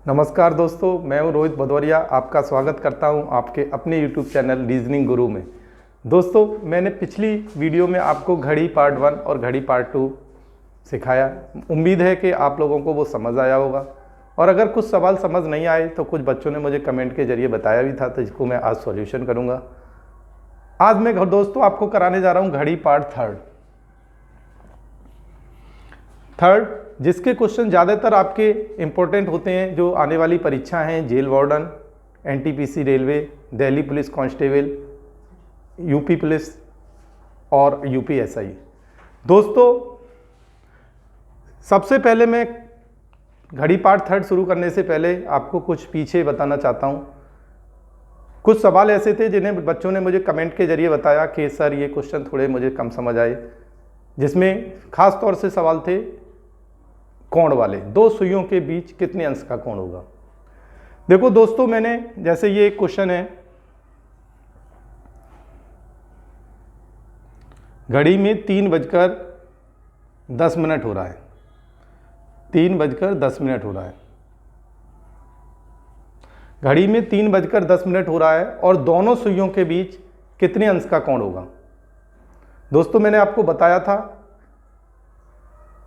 नमस्कार दोस्तों, मैं हूं रोहित भदौरिया। आपका स्वागत करता हूं आपके अपने YouTube चैनल रीजनिंग गुरु में। दोस्तों, मैंने पिछली वीडियो में आपको घड़ी पार्ट 1 और घड़ी पार्ट 2 सिखाया। उम्मीद है कि आप लोगों को वो समझ आया होगा, और अगर कुछ सवाल समझ नहीं आए तो कुछ बच्चों ने मुझे कमेंट के जरिए बताया भी था, तो जिसको मैं आज सॉल्यूशन करूँगा। आज मैं दोस्तों आपको कराने जा रहा हूँ घड़ी पार्ट थर्ड, जिसके क्वेश्चन ज़्यादातर आपके इम्पोर्टेंट होते हैं, जो आने वाली परीक्षा हैं, jail warden, NTPC railway, Delhi police constable, UP police और यूपीएसआई। दोस्तों, सबसे पहले मैं घड़ी पार्ट थर्ड शुरू करने से पहले आपको कुछ पीछे बताना चाहता हूँ। कुछ सवाल ऐसे थे जिन्हें बच्चों ने मुझे कमेंट के जरिए बताया कि सर ये क्वेश्चन थोड़े मुझे कम समझ आए, जिसमें खास तौर से सवाल थे कोण वाले। दो सुइयों के बीच कितने अंश का कोण होगा। देखो दोस्तों, मैंने जैसे ये एक क्वेश्चन है, घड़ी में 3:10 हो रहा है। 3:10 हो रहा है। घड़ी में 3:10 हो रहा है और दोनों सुइयों के बीच कितने अंश का कोण होगा। दोस्तों, मैंने आपको बताया था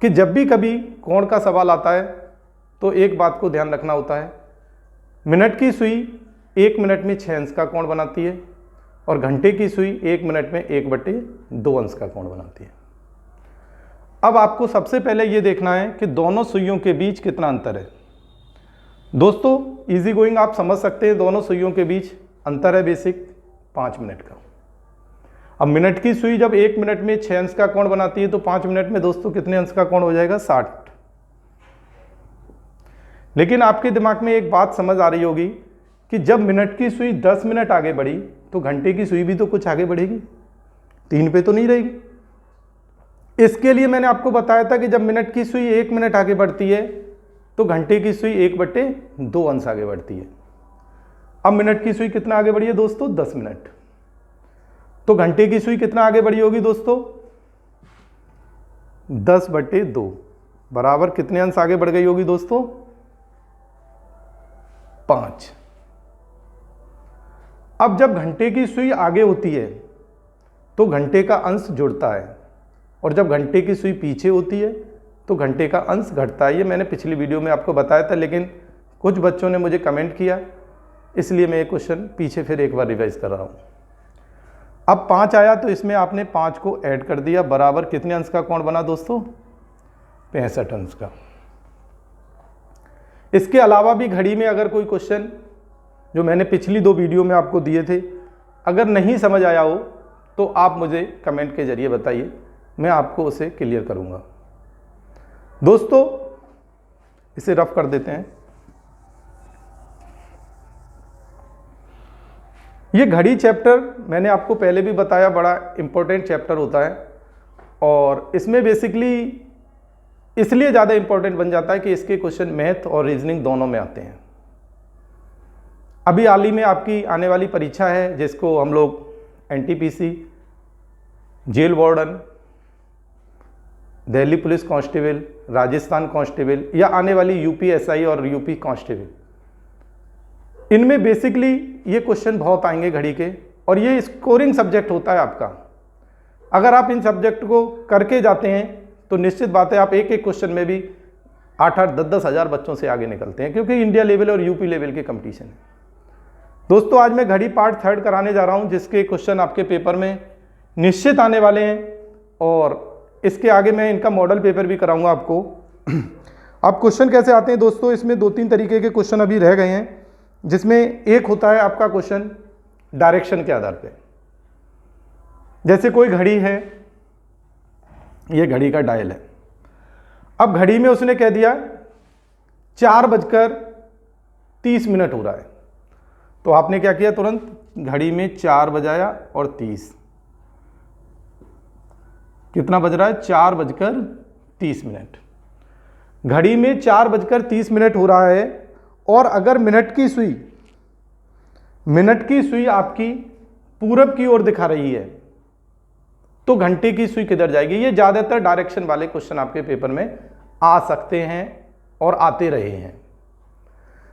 कि जब भी कभी कोण का सवाल आता है तो एक बात को ध्यान रखना होता है, मिनट की सुई 1 मिनट में 6 अंश का कोण बनाती है और घंटे की सुई 1 मिनट में 1/2 अंश का कोण बनाती है। अब आपको सबसे पहले ये देखना है कि दोनों सुइयों के बीच कितना अंतर है। दोस्तों, इजी गोइंग आप समझ सकते हैं, दोनों सुइयों के बीच अंतर है बेसिक 5 मिनट का। अब मिनट की सुई जब 1 मिनट में 6 अंश का कोण बनाती है तो 5 मिनट में दोस्तों कितने अंश का कोण हो जाएगा, 60। लेकिन आपके दिमाग में एक बात समझ आ रही होगी कि जब मिनट की सुई 10 मिनट आगे बढ़ी तो घंटे की सुई भी तो कुछ आगे बढ़ेगी, 3 पे तो नहीं रहेगी। इसके लिए मैंने आपको बताया था कि जब मिनट की सुई 1 मिनट आगे बढ़ती है तो घंटे की सुई 1/2 अंश आगे बढ़ती है। अब मिनट की सुई कितना आगे बढ़ी है दोस्तों, 10 मिनट। तो घंटे की सुई कितना आगे बढ़ी होगी दोस्तों, 10/2 बराबर कितने अंश आगे बढ़ गई होगी दोस्तों, 5। अब जब घंटे की सुई आगे होती है तो घंटे का अंश जुड़ता है, और जब घंटे की सुई पीछे होती है तो घंटे का अंश घटता है। ये मैंने पिछली वीडियो में आपको बताया था, लेकिन कुछ बच्चों ने मुझे कमेंट किया, इसलिए मैं ये क्वेश्चन पीछे फिर एक बार रिवाइज कर रहा हूँ। अब 5 आया तो इसमें आपने 5 को ऐड कर दिया, बराबर कितने अंश का कोण बना दोस्तों, 65 अंश का। इसके अलावा भी घड़ी में अगर कोई क्वेश्चन जो मैंने पिछली 2 वीडियो में आपको दिए थे, अगर नहीं समझ आया हो तो आप मुझे कमेंट के जरिए बताइए, मैं आपको उसे क्लियर करूंगा। दोस्तों, इसे रफ कर देते हैं। ये घड़ी चैप्टर मैंने आपको पहले भी बताया, बड़ा इंपॉर्टेंट चैप्टर होता है, और इसमें बेसिकली इसलिए ज़्यादा इंपॉर्टेंट बन जाता है कि इसके क्वेश्चन मैथ और रीजनिंग दोनों में आते हैं। अभी हाल ही में आपकी आने वाली परीक्षा है, जिसको हम लोग NTPC, jail warden, Delhi police constable, Rajasthan constable, या आने वाली यूपीएसआई और यूपी कांस्टेबल, इनमें बेसिकली ये क्वेश्चन बहुत आएंगे घड़ी के, और ये स्कोरिंग सब्जेक्ट होता है आपका। अगर आप इन सब्जेक्ट को करके जाते हैं तो निश्चित बात है आप एक एक क्वेश्चन में भी 8-8, 10-10 हज़ार बच्चों से आगे निकलते हैं, क्योंकि इंडिया लेवल और यूपी लेवल के कंपटीशन है। दोस्तों, आज मैं घड़ी पार्ट थर्ड कराने जा रहा हूँ, जिसके क्वेश्चन आपके पेपर में निश्चित आने वाले हैं, और इसके आगे मैं इनका मॉडल पेपर भी कराऊंगा आपको। अब क्वेश्चन कैसे आते हैं दोस्तों, इसमें 2-3 तरीके के क्वेश्चन अभी रह गए हैं, जिसमें एक होता है आपका क्वेश्चन डायरेक्शन के आधार पे। जैसे कोई घड़ी है, ये घड़ी का डायल है। अब घड़ी में उसने कह दिया 4:30 हो रहा है, तो आपने क्या किया, तुरंत घड़ी में 4 बजाया और 30। कितना बज रहा है, 4:30। घड़ी में 4:30 हो रहा है, और अगर मिनट की सुई आपकी पूरब की ओर दिखा रही है तो घंटे की सुई किधर जाएगी। ये ज़्यादातर डायरेक्शन वाले क्वेश्चन आपके पेपर में आ सकते हैं और आते रहे हैं।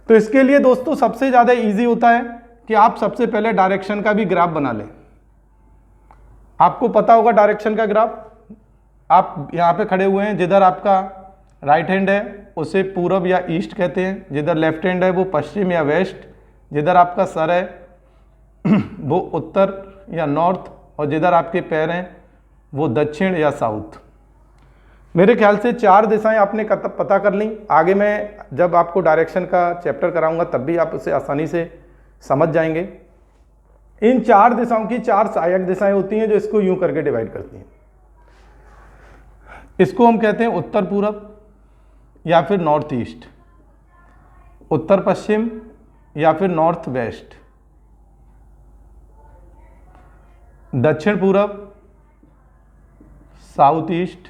तो इसके लिए दोस्तों सबसे ज़्यादा इजी होता है कि आप सबसे पहले डायरेक्शन का भी ग्राफ बना लें। आपको पता होगा डायरेक्शन का ग्राफ, आप यहाँ पे खड़े हुए हैं, जिधर आपका राइट हैंड है उसे पूरब या ईस्ट कहते हैं, जिधर लेफ्ट हैंड है वो पश्चिम या वेस्ट, जिधर आपका सर है वो उत्तर या नॉर्थ, और जिधर आपके पैर हैं वो दक्षिण या साउथ। मेरे ख्याल से 4 दिशाएं आपने पता कर ली। आगे मैं जब आपको डायरेक्शन का चैप्टर कराऊंगा तब भी आप उसे आसानी से समझ जाएंगे। इन 4 दिशाओं की 4 सहायक दिशाएं होती हैं जो इसको यूं करके डिवाइड करती हैं। इसको हम कहते हैं उत्तर पूरब या फिर नॉर्थ ईस्ट, उत्तर पश्चिम या फिर नॉर्थ वेस्ट, दक्षिण पूरब, साउथ ईस्ट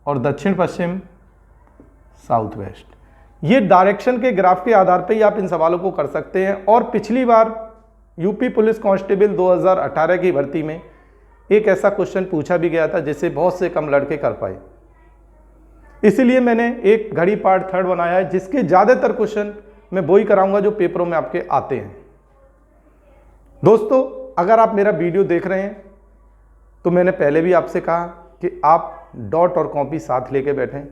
और दक्षिण पश्चिम, साउथ वेस्ट। ये डायरेक्शन के ग्राफ के आधार पर ही आप इन सवालों को कर सकते हैं। और पिछली बार यूपी पुलिस कांस्टेबल 2018 की भर्ती में एक ऐसा क्वेश्चन पूछा भी गया था जिसे बहुत से कम लड़के कर पाए। इसीलिए मैंने एक घड़ी पार्ट 3 बनाया है जिसके ज़्यादातर क्वेश्चन मैं वही कराऊंगा जो पेपरों में आपके आते हैं। दोस्तों, अगर आप मेरा वीडियो देख रहे हैं तो मैंने पहले भी आपसे कहा कि आप डॉट और कॉपी साथ लेके बैठें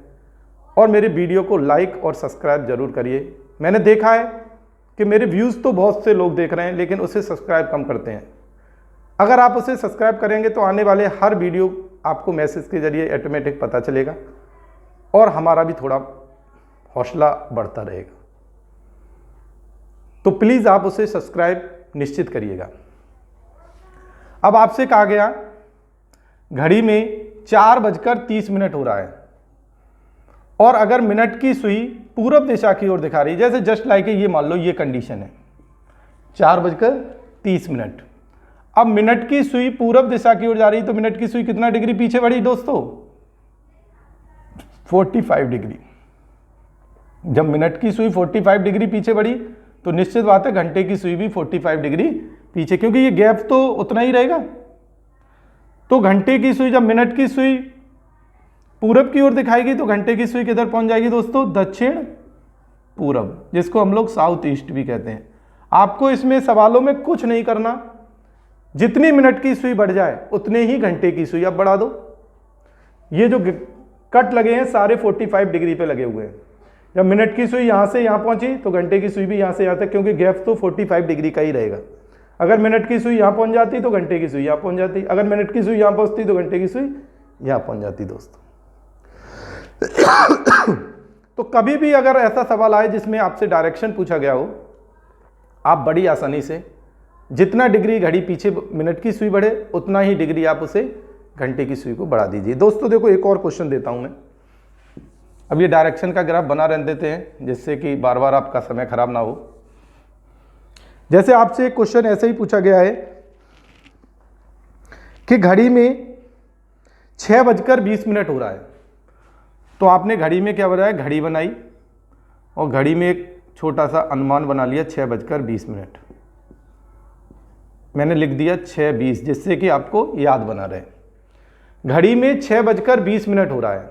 और मेरे वीडियो को लाइक और सब्सक्राइब जरूर करिए। मैंने देखा है कि मेरे व्यूज़ तो बहुत से लोग देख रहे हैं लेकिन उसे सब्सक्राइब कम करते हैं। अगर आप उसे सब्सक्राइब करेंगे तो आने वाले हर वीडियो आपको मैसेज के जरिए ऑटोमेटिक पता चलेगा और हमारा भी थोड़ा हौसला बढ़ता रहेगा। तो प्लीज़ आप उसे सब्सक्राइब निश्चित करिएगा। अब आपसे कहा गया घड़ी में 4:30 हो रहा है और अगर मिनट की सुई पूरब दिशा की ओर दिखा रही है, जैसे जस्ट लाइक ये मान लो ये कंडीशन है 4:30। अब मिनट की सुई पूरब दिशा की ओर जा रही है तो मिनट की सुई कितना डिग्री पीछे बढ़ी दोस्तों? 45 डिग्री। जब मिनट की सुई 45 डिग्री पीछे बढ़ी तो निश्चित बात है घंटे की सुई भी 45 डिग्री पीछे, क्योंकि ये गैप तो उतना ही रहेगा। तो घंटे की सुई, जब मिनट की सुई पूरब की ओर दिखाएगी तो घंटे की सुई किधर पहुंच जाएगी दोस्तों? दक्षिण पूरब, जिसको हम लोग साउथ ईस्ट भी कहते हैं। आपको इसमें सवालों में कुछ नहीं करना, जितनी मिनट की सुई बढ़ जाए उतने ही घंटे की सुई आप बढ़ा दो। ये जो कट लगे हैं सारे 45 डिग्री पे लगे हुए हैं। जब मिनट की सुई यहां से यहां पहुंची तो घंटे की सुई भी यहां से यहां तक, क्योंकि गैप तो 45 डिग्री का ही रहेगा। अगर मिनट की सुई यहां पहुंच जाती तो घंटे की सुई यहां पहुंच जाती, अगर मिनट की सुई यहां पहुंचती तो घंटे की सुई यहां पहुंच जाती दोस्तों। तो कभी भी अगर ऐसा सवाल आए जिसमें आपसे डायरेक्शन पूछा गया हो, आप बड़ी आसानी से जितना डिग्री घड़ी पीछे मिनट की सुई बढ़े उतना ही डिग्री आप उसे घंटे की सुई को बढ़ा दीजिए। दोस्तों देखो, एक और क्वेश्चन देता हूं मैं। अब ये डायरेक्शन का ग्राफ बना रहने देते हैं जिससे कि बार बार आपका समय खराब ना हो। जैसे आपसे एक क्वेश्चन ऐसे ही पूछा गया है कि घड़ी में 6:20 हो रहा है, तो आपने घड़ी में क्या बनाया? घड़ी बनाई और घड़ी में एक छोटा सा अनुमान बना लिया 6:20। मैंने लिख दिया 6:20 जिससे कि आपको याद बना रहे। घड़ी में 6:20 हो रहा है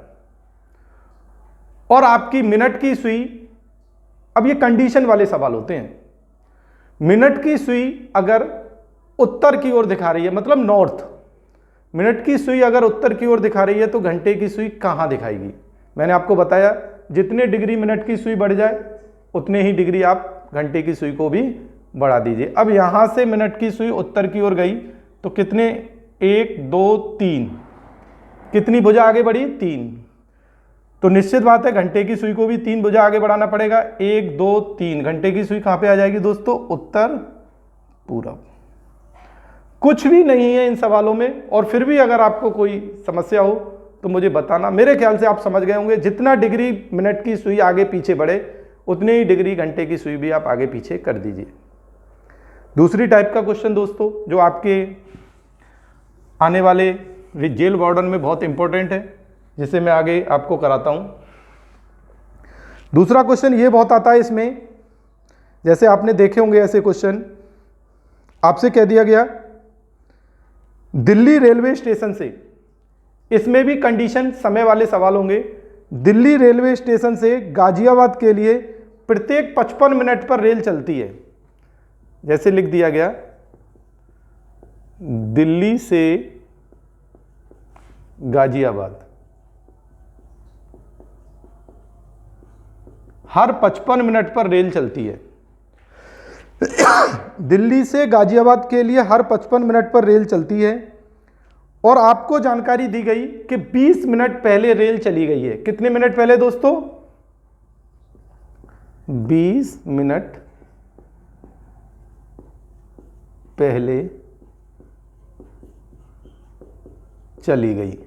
और आपकी मिनट की सुई, अब ये कंडीशन वाले सवाल होते हैं। मिनट की सुई अगर उत्तर की ओर दिखा रही है, मतलब नॉर्थ, मिनट की सुई अगर उत्तर की ओर दिखा रही है तो घंटे की सुई कहां दिखाएगी? मैंने आपको बताया जितने डिग्री मिनट की सुई बढ़ जाए उतने ही डिग्री आप घंटे की सुई को भी बढ़ा दीजिए। अब यहां से मिनट की सुई उत्तर की ओर गई तो कितने? 1 2 3, कितनी भुजा आगे बढ़ी? 3। तो निश्चित बात है घंटे की सुई को भी 3 भुजा आगे बढ़ाना पड़ेगा। 1 2 3, घंटे की सुई कहां पे आ जाएगी दोस्तों? उत्तर पूरब। कुछ भी नहीं है इन सवालों में, और फिर भी अगर आपको कोई समस्या हो तो मुझे बताना। मेरे ख्याल से आप समझ गए होंगे, जितना डिग्री मिनट की सुई आगे पीछे बढ़े उतनी ही डिग्री घंटे की सुई भी आप आगे पीछे कर दीजिए। दूसरी टाइप का क्वेश्चन दोस्तों जो आपके आने वाले जेल वार्डन में बहुत इंपॉर्टेंट है, जिसे मैं आगे आपको कराता हूं। दूसरा क्वेश्चन ये बहुत आता है इसमें, जैसे आपने देखे होंगे ऐसे क्वेश्चन, आपसे कह दिया गया दिल्ली रेलवे स्टेशन से, इसमें भी कंडीशन समय वाले सवाल होंगे। दिल्ली रेलवे स्टेशन से गाजियाबाद के लिए प्रत्येक 55 मिनट पर रेल चलती है। जैसे लिख दिया गया, दिल्ली से गाजियाबाद हर 55 मिनट पर रेल चलती है। दिल्ली से गाजियाबाद के लिए हर 55 मिनट पर रेल चलती है और आपको जानकारी दी गई कि 20 मिनट पहले रेल चली गई है। कितने मिनट पहले दोस्तों? 20 मिनट पहले चली गई।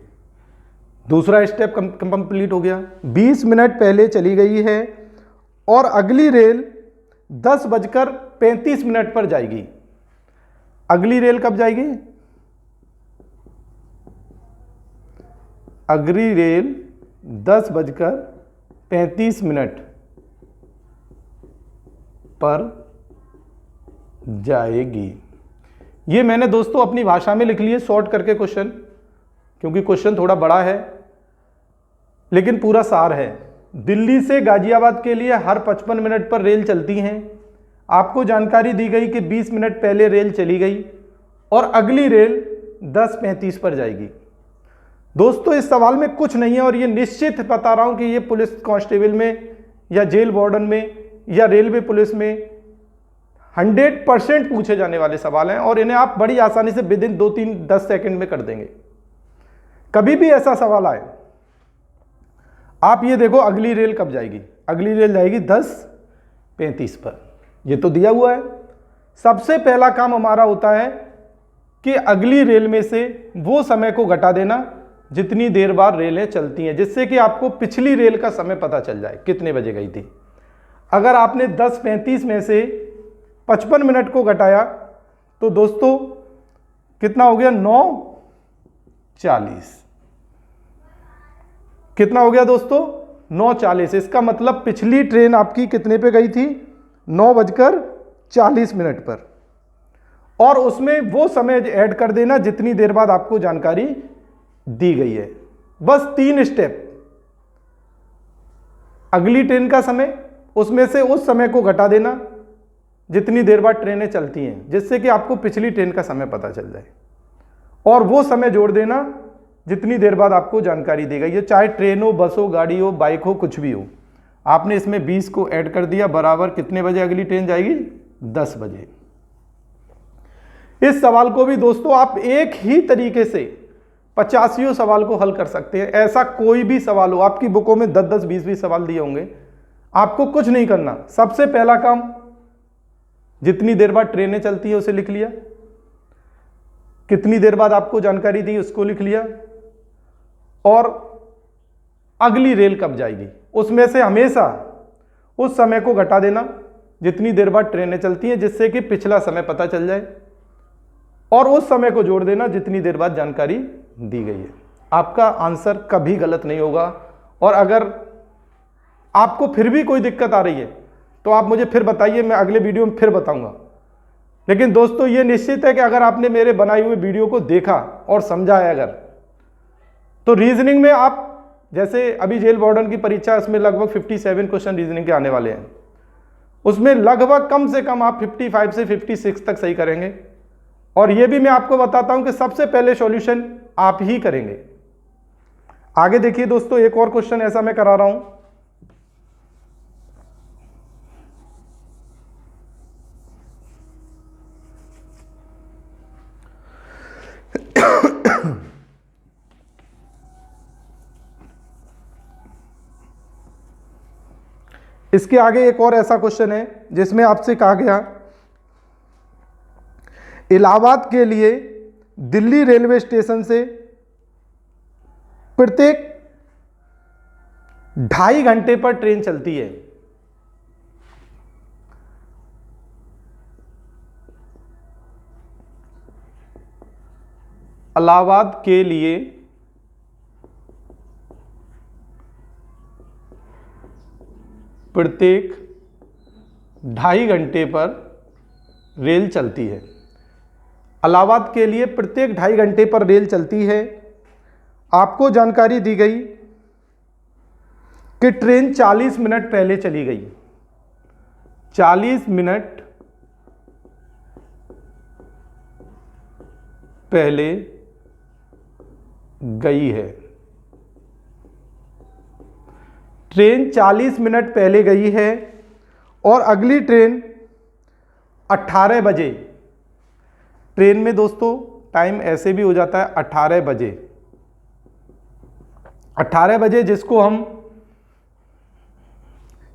दूसरा स्टेप कंप्लीट हो गया। 20 मिनट पहले चली गई है और अगली रेल 10:35 पर जाएगी। अगली रेल कब जाएगी? अगली रेल 10:35 पर जाएगी। ये मैंने दोस्तों अपनी भाषा में लिख लिए शॉर्ट करके क्वेश्चन, क्योंकि क्वेश्चन थोड़ा बड़ा है लेकिन पूरा सार है। दिल्ली से गाजियाबाद के लिए हर 55 मिनट पर रेल चलती हैं। आपको जानकारी दी गई कि 20 मिनट पहले रेल चली गई और अगली रेल 10:35 पर जाएगी। दोस्तों इस सवाल में कुछ नहीं है और ये निश्चित बता रहा हूं कि ये पुलिस कांस्टेबल में या जेल वार्डन में या रेलवे पुलिस में 100% पूछे जाने वाले सवाल हैं और इन्हें आप बड़ी आसानी से विद इन 2-3-10 सेकंड में कर देंगे। कभी भी ऐसा सवाल आए, आप ये देखो अगली रेल कब जाएगी? अगली रेल जाएगी 10:35 पर। ये तो दिया हुआ है। सबसे पहला काम हमारा होता है कि अगली रेल में से वो समय को घटा देना जितनी देर बाद रेलें चलती हैं, जिससे कि आपको पिछली रेल का समय पता चल जाए कितने बजे गई थी। अगर आपने 10:35 में से 55 मिनट को घटाया तो दोस्तों कितना हो गया? 9:40। कितना हो गया दोस्तों? 9:40। इसका मतलब पिछली ट्रेन आपकी कितने पे गई थी? 9:40 पर। और उसमें वो समय ऐड कर देना जितनी देर बाद आपको जानकारी दी गई है। बस 3 स्टेप। अगली ट्रेन का समय, उसमें से उस समय को घटा देना जितनी देर बाद ट्रेनें चलती हैं, जिससे कि आपको पिछली ट्रेन का समय पता चल जाए, और वो समय जोड़ देना जितनी देर बाद आपको जानकारी दी गई है, चाहे ट्रेन हो, बस हो, गाड़ी हो, बाइक हो, कुछ भी हो। आपने इसमें 20 को ऐड कर दिया, बराबर कितने बजे अगली ट्रेन जाएगी? 10 बजे। इस सवाल को भी दोस्तों आप एक ही तरीके से 85 सवाल को हल कर सकते हैं। ऐसा कोई भी सवाल हो, आपकी बुकों में 10-10, 20-20 सवाल दिए होंगे, आपको कुछ नहीं करना। सबसे पहला काम, जितनी देर बाद ट्रेनें चलती है उसे लिख लिया, कितनी देर बाद आपको जानकारी दी उसको लिख लिया, और अगली रेल कब जाएगी उसमें से हमेशा उस समय को घटा देना जितनी देर बाद ट्रेनें चलती हैं, जिससे कि पिछला समय पता चल जाए, और उस समय को जोड़ देना जितनी देर बाद जानकारी दी गई है। आपका आंसर कभी गलत नहीं होगा। और अगर आपको फिर भी कोई दिक्कत आ रही है तो आप मुझे फिर बताइए, मैं अगले वीडियो में फिर बताऊंगा। लेकिन दोस्तों ये निश्चित है कि अगर आपने मेरे बनाए हुए वीडियो को देखा और समझा है अगर, तो रीजनिंग में आप, जैसे अभी जेल वार्डन की परीक्षा, उसमें लगभग 57 क्वेश्चन रीजनिंग के आने वाले हैं, उसमें लगभग कम से कम आप 55 से 56 तक सही करेंगे। और ये भी मैं आपको बताता हूं कि सबसे पहले सॉल्यूशन आप ही करेंगे। आगे देखिए दोस्तों, एक और क्वेश्चन ऐसा मैं करा रहा हूं। इसके आगे एक और ऐसा क्वेश्चन है जिसमें आपसे कहा गया, इलाहाबाद के लिए दिल्ली रेलवे स्टेशन से प्रत्येक 2.5 घंटे पर ट्रेन चलती है। इलाहाबाद के लिए प्रत्येक 2.5 घंटे पर रेल चलती है। इलाहाबाद के लिए प्रत्येक 2.5 घंटे पर रेल चलती है। आपको जानकारी दी गई कि ट्रेन 40 मिनट पहले चली गई। 40 मिनट पहले गई है। ट्रेन 40 मिनट पहले गई है और अगली ट्रेन 18 बजे। ट्रेन में दोस्तों टाइम ऐसे भी हो जाता है 18 बजे। 18 बजे जिसको हम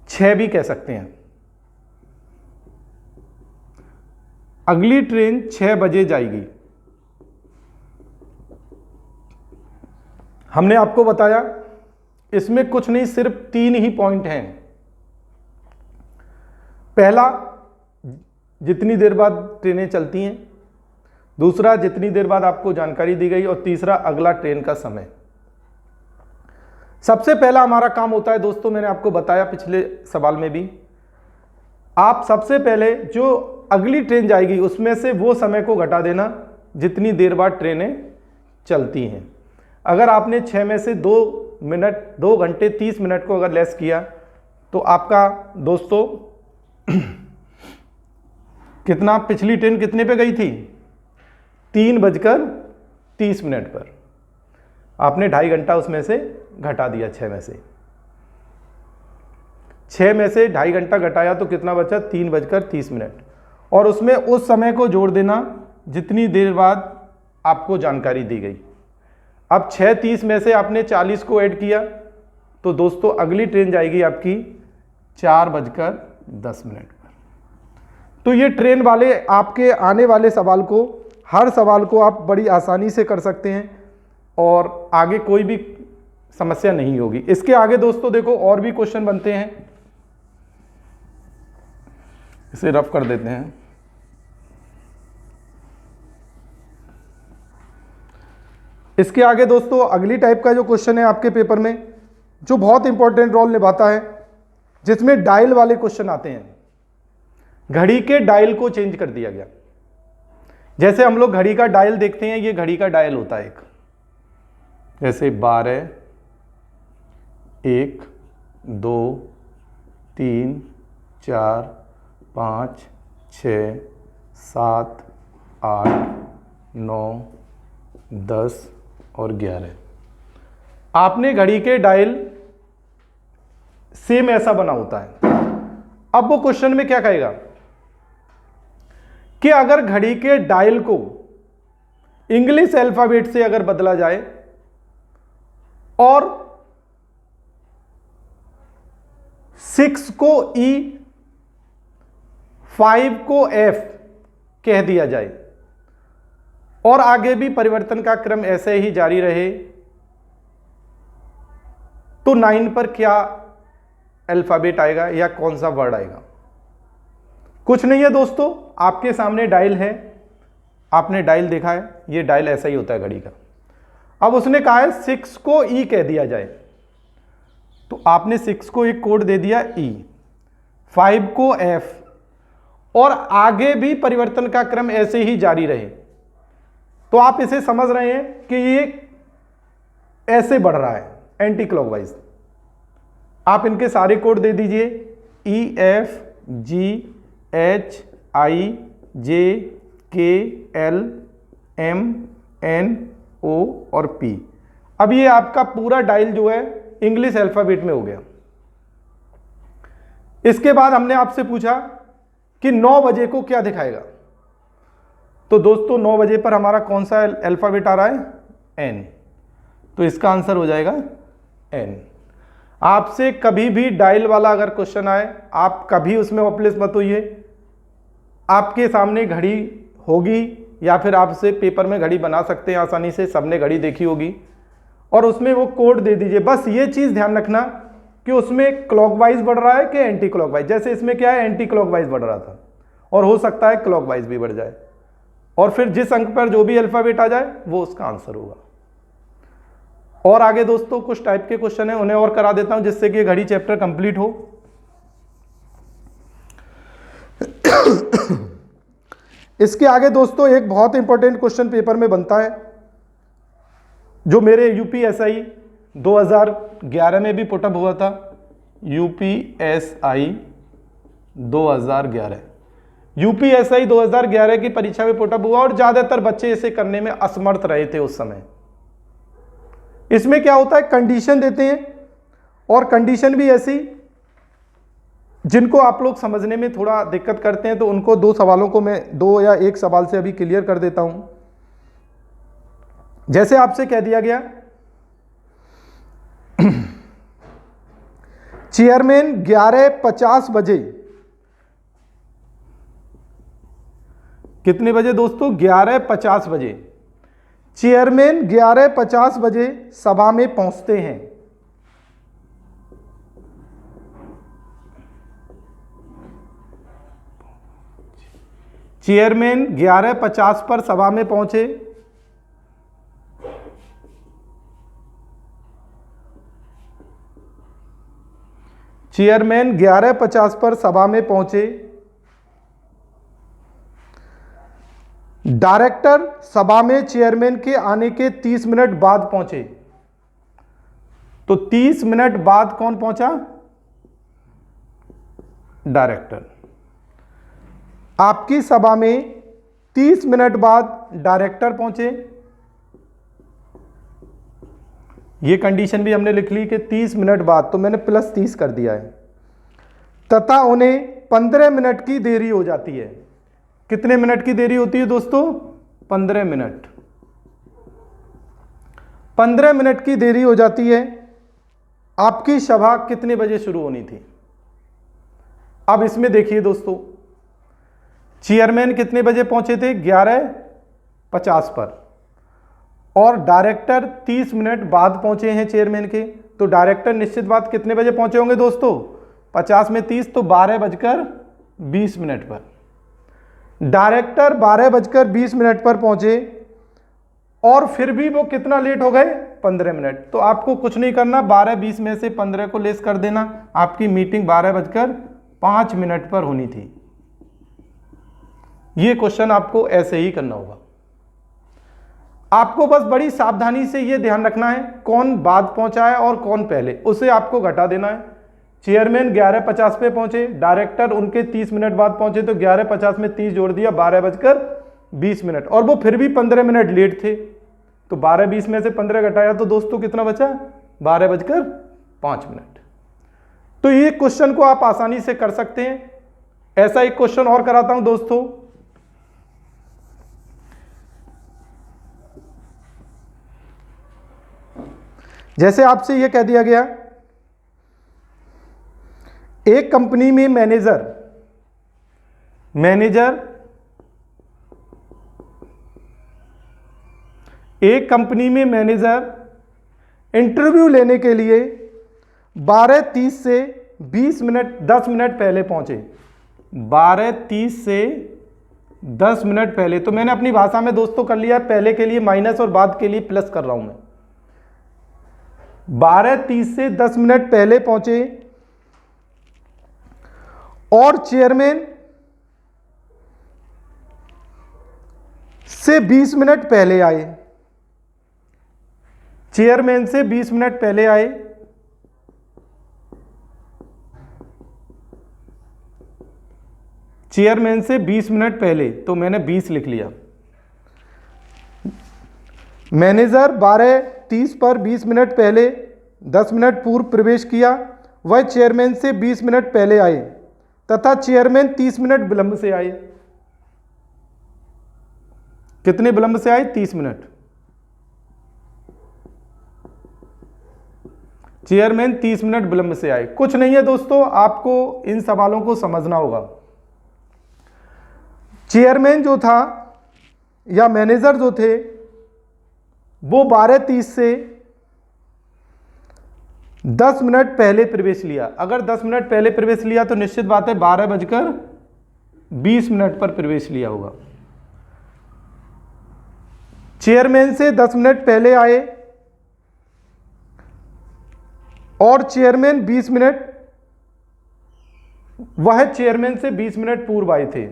6 भी कह सकते हैं। अगली ट्रेन 6 बजे जाएगी। हमने आपको बताया इसमें कुछ नहीं, सिर्फ 3 ही पॉइंट हैं। पहला, जितनी देर बाद ट्रेनें चलती हैं। दूसरा, जितनी देर बाद आपको जानकारी दी गई। और तीसरा, अगला ट्रेन का समय। सबसे पहला हमारा काम होता है दोस्तों, मैंने आपको बताया पिछले सवाल में भी, आप सबसे पहले जो अगली ट्रेन जाएगी उसमें से वो समय को घटा देना जितनी देर बाद ट्रेनें चलती हैं। अगर आपने 6 में से 2 घंटे 30 मिनट को अगर लेस किया तो आपका दोस्तों कितना, पिछली ट्रेन कितने पे गई थी? 3:30 पर। आपने 2.5 घंटा उसमें से घटा दिया 6 में से। 6 में से 2.5 घंटा घटाया तो कितना बचा? 3:30। और उसमें उस समय को जोड़ देना जितनी देर बाद आपको जानकारी दी गई। अब 6:30 में से आपने 40 को ऐड किया तो दोस्तों अगली ट्रेन जाएगी आपकी 4:10 पर। तो ये ट्रेन वाले आपके आने वाले सवाल को, हर सवाल को आप बड़ी आसानी से कर सकते हैं और आगे कोई भी समस्या नहीं होगी। इसके आगे दोस्तों देखो और भी क्वेश्चन बनते हैं, इसे रफ कर देते हैं। इसके आगे दोस्तों अगली टाइप का जो क्वेश्चन है आपके पेपर में, जो बहुत इंपॉर्टेंट रोल निभाता है, जिसमें डायल वाले क्वेश्चन आते हैं। घड़ी के डायल को चेंज कर दिया गया। जैसे हम लोग घड़ी का डायल देखते हैं, ये घड़ी का डायल होता है एक, जैसे 12, 1, 2, 3, 4, 5, 6, 7, 8, 9, 10 और 11। आपने घड़ी के डायल सेम ऐसा बना होता है। अब वो क्वेश्चन में क्या कहेगा कि अगर घड़ी के डायल को इंग्लिश अल्फाबेट से अगर बदला जाए और 6 को E, 5 को F कह दिया जाए और आगे भी परिवर्तन का क्रम ऐसे ही जारी रहे, तो 9 पर क्या अल्फाबेट आएगा या कौन सा वर्ड आएगा? कुछ नहीं है दोस्तों, आपके सामने डायल है, आपने डायल देखा है, ये डायल ऐसा ही होता है घड़ी का। अब उसने कहा है 6 को E कह दिया जाए, तो आपने 6 को एक कोड दे दिया E, 5 को F और आगे भी परिवर्तन का क्रम ऐसे ही जारी रहे, तो आप इसे समझ रहे हैं कि ये ऐसे बढ़ रहा है एंटी क्लॉकवाइज। आप इनके सारे कोड दे दीजिए, E, F, G, H, I, J, K, L, M, N, O और P। अब ये आपका पूरा डायल जो है इंग्लिश अल्फाबेट में हो गया। इसके बाद हमने आपसे पूछा कि 9 बजे को क्या दिखाएगा, तो दोस्तों 9 बजे पर हमारा कौन सा अल्फाबेट आ रहा है? N। तो इसका आंसर हो जाएगा N। आपसे कभी भी डायल वाला अगर क्वेश्चन आए, आप कभी उसमें होपलेस मत होइए। आपके सामने घड़ी होगी या फिर आपसे पेपर में घड़ी बना सकते हैं आसानी से, सबने घड़ी देखी होगी, और उसमें वो कोड दे दीजिए। बस ये चीज़ ध्यान रखना कि उसमें क्लॉकवाइज बढ़ रहा है कि एंटी क्लॉकवाइज। जैसे इसमें क्या है, एंटी क्लॉकवाइज बढ़ रहा था और हो सकता है क्लॉकवाइज भी बढ़ जाए, और फिर जिस अंक पर जो भी अल्फाबेट आ जाए वो उसका आंसर होगा। और आगे दोस्तों कुछ टाइप के क्वेश्चन है, उन्हें और करा देता हूं जिससे कि घड़ी चैप्टर कंप्लीट हो। इसके आगे दोस्तों एक बहुत इंपॉर्टेंट क्वेश्चन पेपर में बनता है, जो मेरे यूपीएसआई 2011 में भी पुटअप हुआ था। यूपीएसआई 2011 यूपीएसआई 2011 की परीक्षा में पुटअप हुआ और ज़्यादातर बच्चे इसे करने में असमर्थ रहे थे उस समय। इसमें क्या होता है, कंडीशन देते हैं और कंडीशन भी ऐसी जिनको आप लोग समझने में थोड़ा दिक्कत करते हैं, तो उनको दो सवालों को मैं दो या एक सवाल से अभी क्लियर कर देता हूं। जैसे आपसे कह दिया गया चेयरमैन 11:50 बजे, कितने बजे दोस्तों, 11:50 बजे चेयरमैन 11:50 बजे सभा में पहुंचते हैं। चेयरमैन 11:50 पर सभा में पहुंचे। चेयरमैन 11:50 पर सभा में पहुंचे। डायरेक्टर सभा में चेयरमैन के आने के 30 मिनट बाद पहुंचे। तो 30 मिनट बाद कौन पहुंचा, डायरेक्टर। आपकी सभा में 30 मिनट बाद डायरेक्टर पहुंचे। ये कंडीशन भी हमने लिख ली कि 30 मिनट बाद, तो मैंने +30 कर दिया है। तथा उन्हें 15 मिनट की देरी हो जाती है। कितने मिनट की देरी होती है दोस्तों, 15 मिनट। 15 मिनट की देरी हो जाती है। आपकी सभा कितने बजे शुरू होनी थी। अब इसमें देखिए दोस्तों, चेयरमैन कितने बजे पहुंचे थे, 11:50 पर, और डायरेक्टर 30 मिनट बाद पहुंचे हैं चेयरमैन के। तो डायरेक्टर निश्चित बात कितने बजे पहुंचे होंगे दोस्तों, 50 में 30 तो 12:20 पर। डायरेक्टर 12:20 पर पहुंचे और फिर भी वो कितना लेट हो गए, 15 मिनट। तो आपको कुछ नहीं करना, 12:20 में से 15 को लेस कर देना। आपकी मीटिंग 12:05 पर होनी थी। ये क्वेश्चन आपको ऐसे ही करना होगा। आपको बस बड़ी सावधानी से ये ध्यान रखना है कौन बाद पहुंचा है और कौन पहले, उसे आपको घटा देना है। चेयरमैन 11:50 पे पहुंचे, डायरेक्टर उनके 30 मिनट बाद पहुंचे, तो 11:50 में 30 जोड़ दिया, 12:20, और वो फिर भी 15 मिनट लेट थे। तो 12:20 में से 15 घटाया तो दोस्तों कितना बचा, 12:05। तो ये क्वेश्चन को आप आसानी से कर सकते हैं। ऐसा एक क्वेश्चन और कराता हूं दोस्तों। जैसे आपसे यह कह दिया गया, एक कंपनी में मैनेजर इंटरव्यू लेने के लिए 12:30 से 10 मिनट पहले पहुंचे। 12:30 से 10 मिनट पहले, तो मैंने अपनी भाषा में दोस्तों कर लिया, पहले के लिए माइनस और बाद के लिए प्लस कर रहा हूं मैं। 12:30 से 10 मिनट पहले पहुंचे और चेयरमैन से 20 मिनट पहले आए। चेयरमैन से 20 मिनट पहले आए। चेयरमैन से 20 मिनट पहले, तो मैंने 20 लिख लिया। मैनेजर 12:30 पर 20 मिनट पहले 10 मिनट पूर्व प्रवेश किया। वह चेयरमैन से 20 मिनट पहले आए तथा चेयरमैन 30 मिनट विलंब से आए। कितने विलंब से आए, 30 मिनट। चेयरमैन 30 मिनट विलंब से आए। कुछ नहीं है दोस्तों, आपको इन सवालों को समझना होगा। चेयरमैन जो था या मैनेजर जो थे वो 12:30 से 10 मिनट पहले प्रवेश लिया। अगर 10 मिनट पहले प्रवेश लिया तो निश्चित बात है 12:20 पर प्रवेश लिया होगा। चेयरमैन से 10 मिनट पहले आए और चेयरमैन 20 मिनट, वह चेयरमैन से 20 मिनट पूर्व आए थे।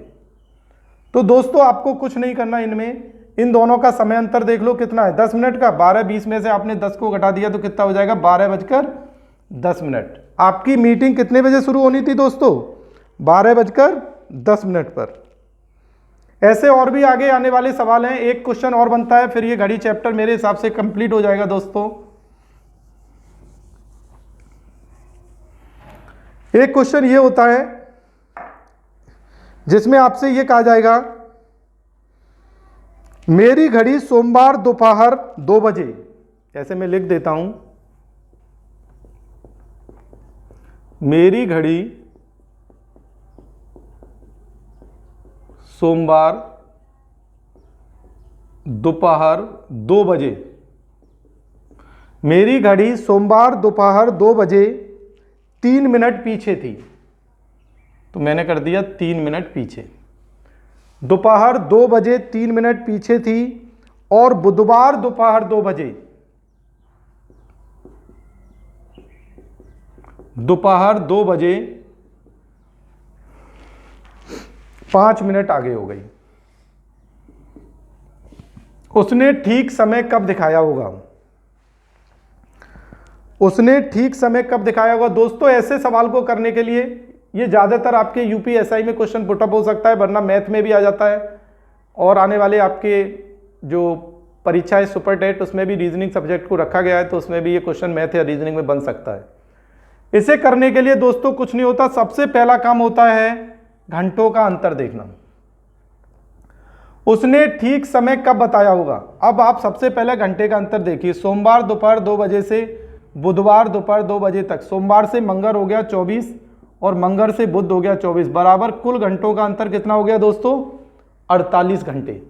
तो दोस्तों आपको कुछ नहीं करना, इनमें इन दोनों का समय अंतर देख लो कितना है, 10 मिनट का। 12:20 में से आपने 10 को घटा दिया तो कितना हो जाएगा, 12:10। आपकी मीटिंग कितने बजे शुरू होनी थी दोस्तों, 12:10 पर। ऐसे और भी आगे आने वाले सवाल हैं, एक क्वेश्चन और बनता है, फिर ये घड़ी चैप्टर मेरे हिसाब से कंप्लीट हो जाएगा दोस्तों। एक क्वेश्चन ये होता है जिसमें आपसे ये कहा जाएगा, मेरी घड़ी सोमवार दोपहर 2 बजे, ऐसे मैं लिख देता हूं, मेरी घड़ी सोमवार दोपहर 2 बजे, मेरी घड़ी सोमवार दोपहर 2 बजे 3 मिनट पीछे थी, तो मैंने कर दिया 3 मिनट पीछे। दोपहर 2 बजे 3 मिनट पीछे थी, और बुधवार दोपहर 2 बजे, दोपहर 2 बजे 5 मिनट आगे हो गई। उसने ठीक समय कब दिखाया होगा? उसने ठीक समय कब दिखाया होगा? दोस्तों ऐसे सवाल को करने के लिए ये ज़्यादातर आपके यूपीएसआई में क्वेश्चन पुटअप हो सकता है, वरना मैथ में भी आ जाता है, और आने वाले आपके जो परीक्षा है सुपर टेट उसमें भी रीजनिंग सब्जेक्ट को रखा गया है, तो उसमें भी ये क्वेश्चन मैथ या रीजनिंग में बन सकता है। इसे करने के लिए दोस्तों कुछ नहीं होता, सबसे पहला काम होता है घंटों का अंतर देखना। उसने ठीक समय कब बताया होगा? अब आप सबसे पहले घंटे का अंतर देखिए, सोमवार दोपहर 2 बजे से बुधवार दोपहर 2 बजे तक, सोमवार से मंगल हो गया 24 और मंगल से बुध हो गया 24, बराबर कुल घंटों का अंतर कितना हो गया दोस्तों? 48 घंटे।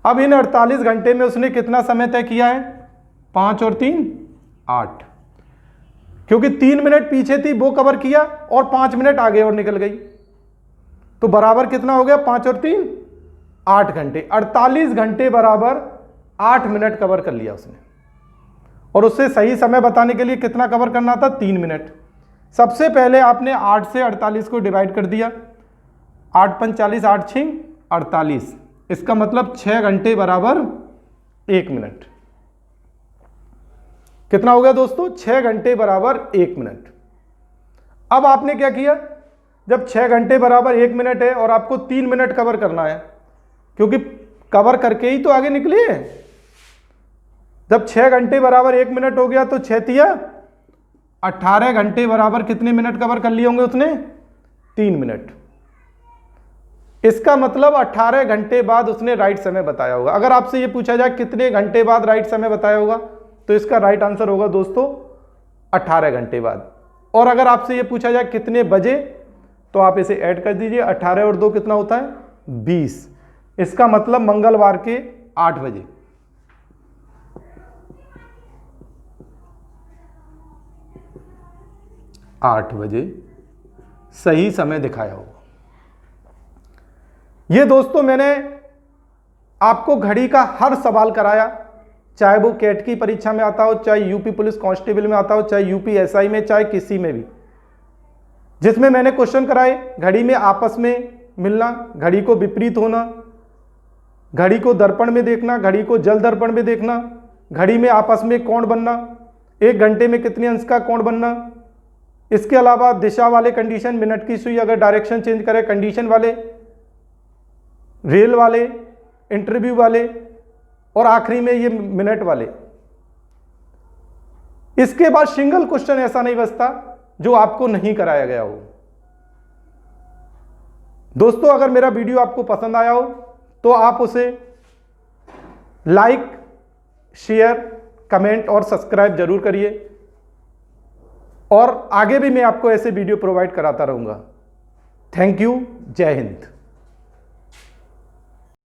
अब इन 48 घंटे में उसने कितना समय तय किया है? 5 और 3 8, क्योंकि 3 मिनट पीछे थी वो कवर किया और 5 मिनट आगे और निकल गई, तो बराबर कितना हो गया? 5 और 3 8 घंटे। 48 घंटे बराबर 8 मिनट कवर कर लिया उसने, और उससे सही समय बताने के लिए कितना कवर करना था? 3 मिनट। सबसे पहले आपने 8 से 48 को डिवाइड कर दिया, 8 × 45 8 × 6 48, इसका मतलब 6 घंटे बराबर 1 मिनट। कितना हो गया दोस्तों? 6 घंटे बराबर 1 मिनट। अब आपने क्या किया, जब 6 घंटे बराबर 1 मिनट है और आपको 3 मिनट कवर करना है, क्योंकि कवर करके ही तो आगे निकले हैं। जब 6 घंटे बराबर 1 मिनट हो गया तो 6 तिया 18 घंटे बराबर कितने मिनट कवर कर लिए होंगे उसने? 3 मिनट। इसका मतलब 18 घंटे बाद उसने राइट समय बताया होगा। अगर आपसे यह पूछा जाए कितने घंटे बाद राइट समय बताया होगा, तो इसका राइट आंसर होगा दोस्तों 18 घंटे बाद। और अगर आपसे यह पूछा जाए कितने बजे, तो आप इसे ऐड कर दीजिए, 18 और 2 कितना होता है? 20। इसका मतलब मंगलवार के 8 बजे। आठ बजे सही समय दिखाया होगा। ये दोस्तों मैंने आपको घड़ी का हर सवाल कराया, चाहे वो कैट की परीक्षा में आता हो, चाहे यूपी पुलिस कांस्टेबल में आता हो, चाहे यूपीएसआई में, चाहे किसी में भी, जिसमें मैंने क्वेश्चन कराए। घड़ी में आपस में मिलना, घड़ी को विपरीत होना, घड़ी को दर्पण में देखना, घड़ी को जल दर्पण में देखना, घड़ी में आपस में कोण बनना, 1 घंटे में कितने अंश का कोण बनना, इसके अलावा दिशा वाले कंडीशन, मिनट की सुई अगर डायरेक्शन चेंज करे कंडीशन वाले, रेल वाले, इंटरव्यू वाले, और आखिरी में ये मिनट वाले। इसके बाद सिंगल क्वेश्चन ऐसा नहीं बचता जो आपको नहीं कराया गया हो। दोस्तों अगर मेरा वीडियो आपको पसंद आया हो तो आप उसे लाइक, शेयर, कमेंट और सब्सक्राइब जरूर करिए, और आगे भी मैं आपको ऐसे वीडियो प्रोवाइड कराता रहूंगा। Thank you. जय हिंद।